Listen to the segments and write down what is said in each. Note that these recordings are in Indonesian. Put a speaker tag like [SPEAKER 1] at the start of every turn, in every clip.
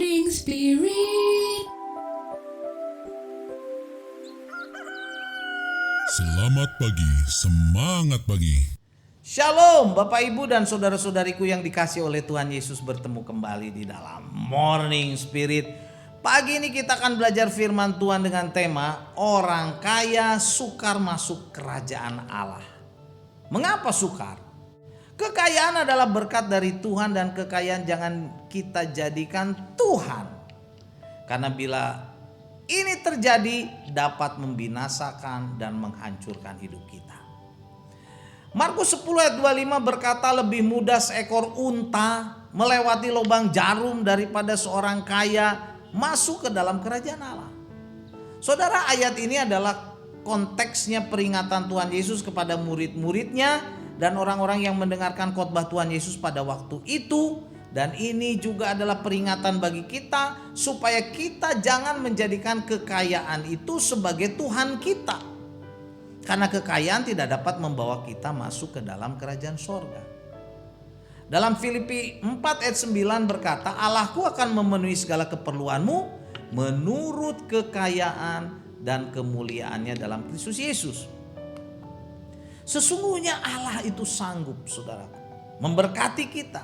[SPEAKER 1] Morning Spirit.
[SPEAKER 2] Selamat pagi, semangat pagi.
[SPEAKER 3] Shalom Bapak Ibu dan saudara-saudariku yang dikasih oleh Tuhan Yesus, bertemu kembali di dalam Morning Spirit. Pagi ini kita akan belajar firman Tuhan dengan tema orang kaya sukar masuk kerajaan Allah. Mengapa sukar? Kekayaan adalah berkat dari Tuhan dan kekayaan jangan kita jadikan Tuhan. Karena bila ini terjadi dapat membinasakan dan menghancurkan hidup kita. Markus 10 ayat 25 berkata, lebih mudah seekor unta melewati lubang jarum daripada seorang kaya masuk ke dalam kerajaan Allah. Saudara, ayat ini adalah konteksnya peringatan Tuhan Yesus kepada murid-muridnya dan orang-orang yang mendengarkan khotbah Tuhan Yesus pada waktu itu. Dan ini juga adalah peringatan bagi kita supaya kita jangan menjadikan kekayaan itu sebagai Tuhan kita. Karena kekayaan tidak dapat membawa kita masuk ke dalam kerajaan sorga. Dalam Filipi 4 ayat 9 berkata, Allahku akan memenuhi segala keperluanmu menurut kekayaan dan kemuliaannya dalam Kristus Yesus. Sesungguhnya Allah itu sanggup, saudara, memberkati kita.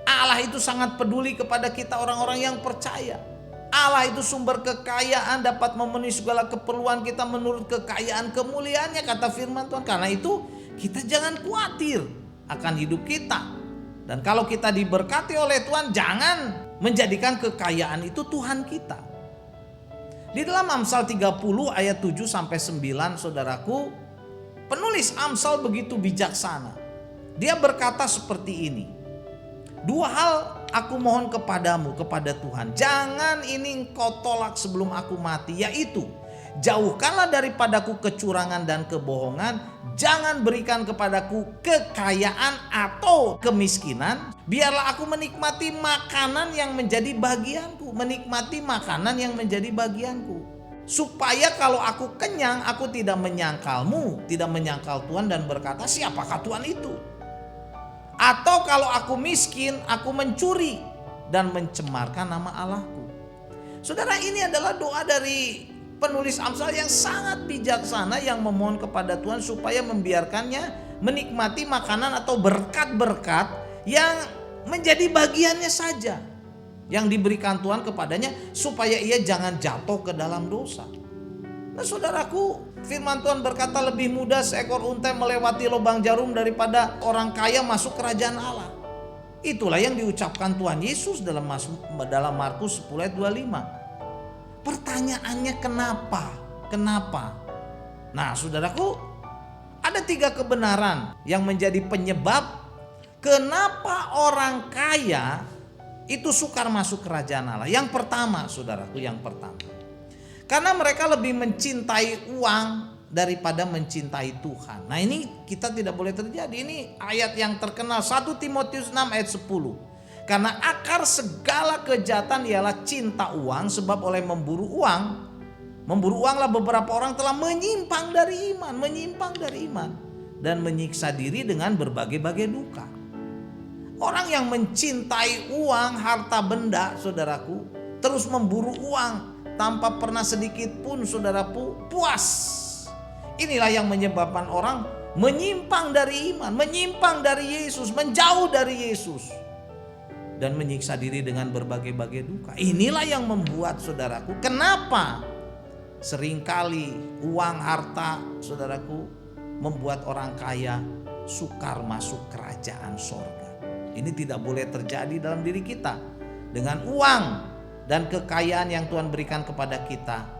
[SPEAKER 3] Allah itu sangat peduli kepada kita orang-orang yang percaya. Allah itu sumber kekayaan, dapat memenuhi segala keperluan kita menurut kekayaan kemuliaannya, kata firman Tuhan. Karena itu kita jangan khawatir akan hidup kita. Dan kalau kita diberkati oleh Tuhan, jangan menjadikan kekayaan itu Tuhan kita. Di dalam Amsal 30 ayat 7 sampai 9, saudaraku, penulis Amsal begitu bijaksana. Dia berkata seperti ini. Dua hal aku mohon kepadamu, kepada Tuhan. Jangan ini engkau tolak sebelum aku mati. Yaitu, jauhkanlah daripadaku kecurangan dan kebohongan. Jangan berikan kepadaku kekayaan atau kemiskinan. Biarlah aku menikmati makanan yang menjadi bagianku. Menikmati makanan yang menjadi bagianku. Supaya kalau aku kenyang, aku tidak menyangkalmu, tidak menyangkal Tuhan dan berkata, siapakah Tuhan itu? Atau kalau aku miskin, aku mencuri dan mencemarkan nama Allahku. Saudara, ini adalah doa dari penulis Amsal yang sangat bijaksana, yang memohon kepada Tuhan supaya membiarkannya menikmati makanan atau berkat-berkat yang menjadi bagiannya saja, yang diberikan Tuhan kepadanya, supaya ia jangan jatuh ke dalam dosa. Nah saudaraku, firman Tuhan berkata, lebih mudah seekor unta melewati lubang jarum daripada orang kaya masuk kerajaan Allah. Itulah yang diucapkan Tuhan Yesus dalam Markus 10 ayat 25. Pertanyaannya kenapa? Kenapa? Nah saudaraku, ada 3 kebenaran yang menjadi penyebab kenapa orang kaya itu sukar masuk kerajaan Allah. Yang pertama, saudaraku, yang pertama, karena mereka lebih mencintai uang daripada mencintai Tuhan. Nah ini kita tidak boleh terjadi. Ini ayat yang terkenal 1 Timotius 6 ayat 10. Karena akar segala kejahatan ialah cinta uang, sebab oleh memburu uanglah beberapa orang telah menyimpang dari iman dan menyiksa diri dengan berbagai-bagai duka. Orang yang mencintai uang, harta benda, saudaraku, terus memburu uang tanpa pernah sedikit pun saudaraku puas. Inilah yang menyebabkan orang menyimpang dari iman, menyimpang dari Yesus, menjauh dari Yesus, dan menyiksa diri dengan berbagai-bagai duka. Inilah yang membuat saudaraku, kenapa seringkali uang, harta, saudaraku, membuat orang kaya sukar masuk kerajaan sorga. Ini tidak boleh terjadi dalam diri kita. Dengan uang dan kekayaan yang Tuhan berikan kepada kita,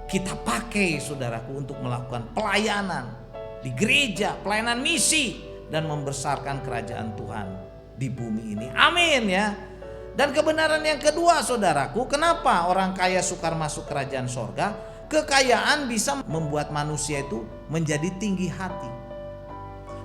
[SPEAKER 3] kita pakai saudaraku untuk melakukan pelayanan di gereja, pelayanan misi, dan membesarkan kerajaan Tuhan di bumi ini. Amin ya. Dan kebenaran yang kedua, saudaraku, kenapa orang kaya sukar masuk kerajaan sorga? Kekayaan bisa membuat manusia itu menjadi tinggi hati.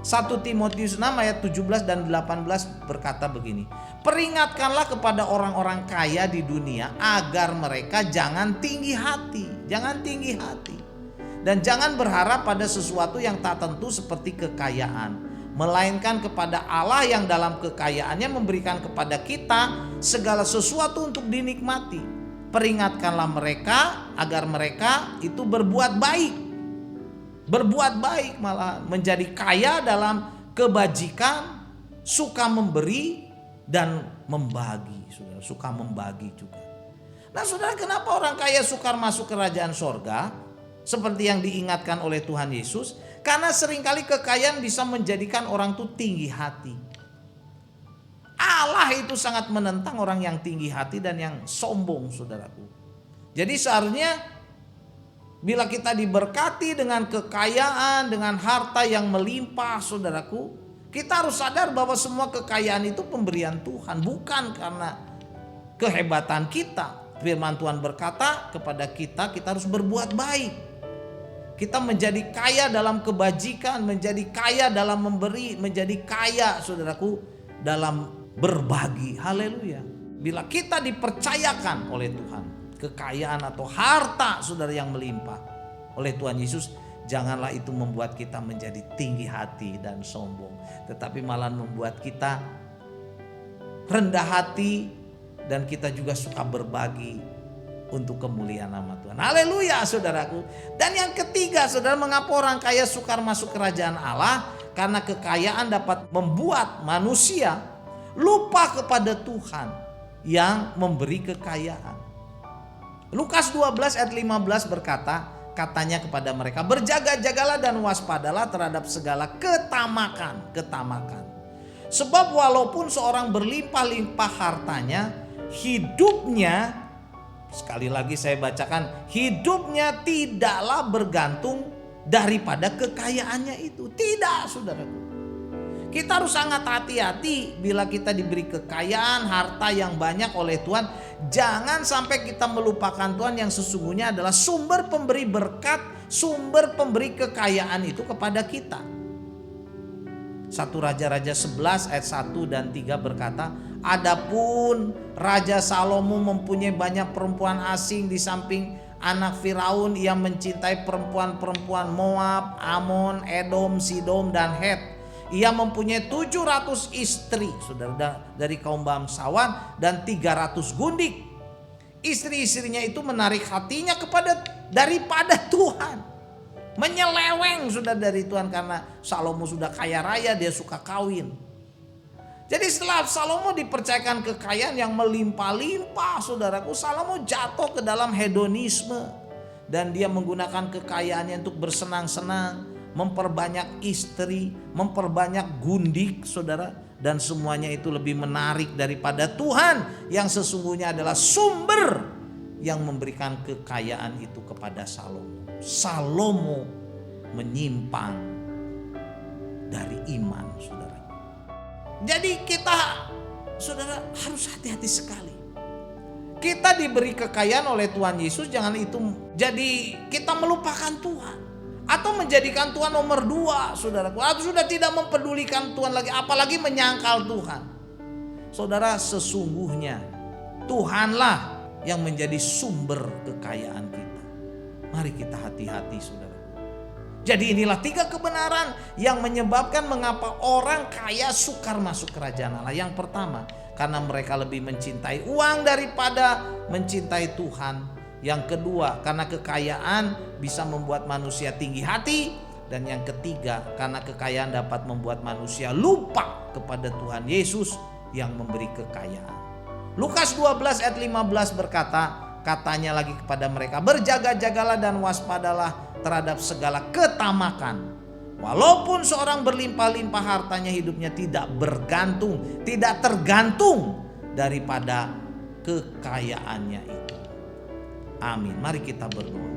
[SPEAKER 3] 1 Timotius 6 ayat 17 dan 18 berkata begini. Peringatkanlah kepada orang-orang kaya di dunia agar mereka jangan tinggi hati. Jangan tinggi hati. Dan jangan berharap pada sesuatu yang tak tentu seperti kekayaan. melainkan kepada Allah yang dalam kekayaannya memberikan kepada kita segala sesuatu untuk dinikmati. Peringatkanlah mereka agar mereka itu berbuat baik. Berbuat baik, malah menjadi kaya dalam kebajikan, suka memberi dan membagi. Saudara, suka membagi juga. Nah saudara, kenapa orang kaya sukar masuk kerajaan sorga? Seperti yang diingatkan oleh Tuhan Yesus. Karena seringkali kekayaan bisa menjadikan orang itu tinggi hati. Allah itu sangat menentang orang yang tinggi hati dan yang sombong, saudaraku. Jadi seharusnya bila kita diberkati dengan kekayaan, dengan harta yang melimpah, saudaraku, kita harus sadar bahwa semua kekayaan itu pemberian Tuhan, bukan karena kehebatan kita. Firman Tuhan berkata kepada kita, kita harus berbuat baik. Kita menjadi kaya dalam kebajikan, menjadi kaya dalam memberi, menjadi kaya, saudaraku, dalam berbagi. Haleluya. Bila kita dipercayakan oleh Tuhan kekayaan atau harta, saudara, yang melimpah oleh Tuhan Yesus, janganlah itu membuat kita menjadi tinggi hati dan sombong, tetapi malah membuat kita rendah hati dan kita juga suka berbagi untuk kemuliaan nama Tuhan. Haleluya, saudaraku. Dan yang ketiga, saudara, mengapa orang kaya sukar masuk kerajaan Allah? Karena kekayaan dapat membuat manusia lupa kepada Tuhan yang memberi kekayaan. Lukas 12 ayat 15 berkata, katanya kepada mereka, berjaga-jagalah dan waspadalah terhadap segala ketamakan. Sebab walaupun seorang berlimpah-limpah hartanya, hidupnya, sekali lagi saya bacakan, hidupnya tidaklah bergantung daripada kekayaannya itu. Tidak, saudaraku. Kita harus sangat hati-hati bila kita diberi kekayaan, harta yang banyak oleh Tuhan. Jangan sampai kita melupakan Tuhan yang sesungguhnya adalah sumber pemberi berkat, sumber pemberi kekayaan itu kepada kita. 1 Raja-Raja 11 ayat 1 dan 3 berkata, adapun Raja Salomo mempunyai banyak perempuan asing di samping anak Firaun, ia mencintai perempuan-perempuan Moab, Amon, Edom, Sidom dan Het. Ia mempunyai 700 istri, saudara, dari kaum bangsawan dan 300 gundik. Istri-istrinya itu menarik hatinya daripada Tuhan. Menyeleweng sudah dari Tuhan, karena Salomo sudah kaya raya, dia suka kawin. Jadi setelah Salomo dipercayakan kekayaan yang melimpah-limpah, saudaraku, Salomo jatuh ke dalam hedonisme. Dan dia menggunakan kekayaannya untuk bersenang-senang, memperbanyak istri, memperbanyak gundik, saudara. Dan semuanya itu lebih menarik daripada Tuhan yang sesungguhnya adalah sumber yang memberikan kekayaan itu kepada Salomo. Salomo menyimpang dari iman, saudara. Jadi kita, saudara, harus hati-hati sekali. Kita diberi kekayaan oleh Tuhan Yesus, jangan itu jadi kita melupakan Tuhan atau menjadikan Tuhan nomor 2, saudaraku. Atau sudah tidak mempedulikan Tuhan lagi, apalagi menyangkal Tuhan. Saudara, sesungguhnya Tuhanlah yang menjadi sumber kekayaan kita. Mari kita hati-hati, saudara. Jadi inilah 3 kebenaran yang menyebabkan mengapa orang kaya sukar masuk kerajaan Allah. Yang pertama, karena mereka lebih mencintai uang daripada mencintai Tuhan. Yang kedua, karena kekayaan bisa membuat manusia tinggi hati. Dan yang ketiga, karena kekayaan dapat membuat manusia lupa kepada Tuhan Yesus yang memberi kekayaan. Lukas 12 ayat 15 berkata, katanya lagi kepada mereka, berjaga-jagalah dan waspadalah terhadap segala ketamakan. Walaupun seorang berlimpah-limpah hartanya, hidupnya tidak tergantung daripada kekayaannya itu. Amin. Mari kita berdoa.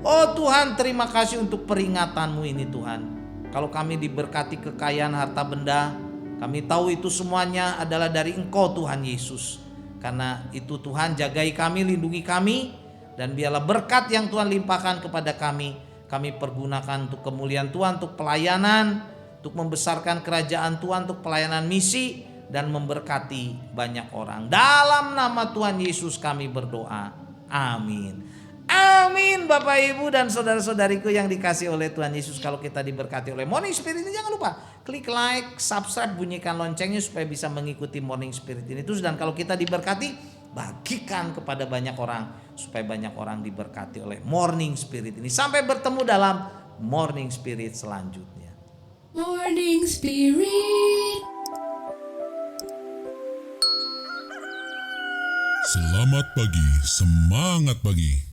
[SPEAKER 3] Oh Tuhan, terima kasih untuk peringatanmu ini Tuhan. Kalau kami diberkati kekayaan harta benda, kami tahu itu semuanya adalah dari Engkau Tuhan Yesus. Karena itu Tuhan, jagai kami, lindungi kami, dan biarlah berkat yang Tuhan limpahkan kepada kami pergunakan untuk kemuliaan Tuhan, untuk pelayanan, untuk membesarkan kerajaan Tuhan, untuk pelayanan misi, dan memberkati banyak orang. Dalam nama Tuhan Yesus kami berdoa. Amin. Amin Bapak Ibu dan saudara-saudariku yang dikasih oleh Tuhan Yesus. Kalau kita diberkati oleh Morning Spirit ini, jangan lupa klik like, subscribe, bunyikan loncengnya supaya bisa mengikuti Morning Spirit ini terus. Dan kalau kita diberkati, bagikan kepada banyak orang supaya banyak orang diberkati oleh Morning Spirit ini. Sampai bertemu dalam Morning Spirit selanjutnya.
[SPEAKER 1] Morning Spirit.
[SPEAKER 2] Selamat pagi, semangat pagi.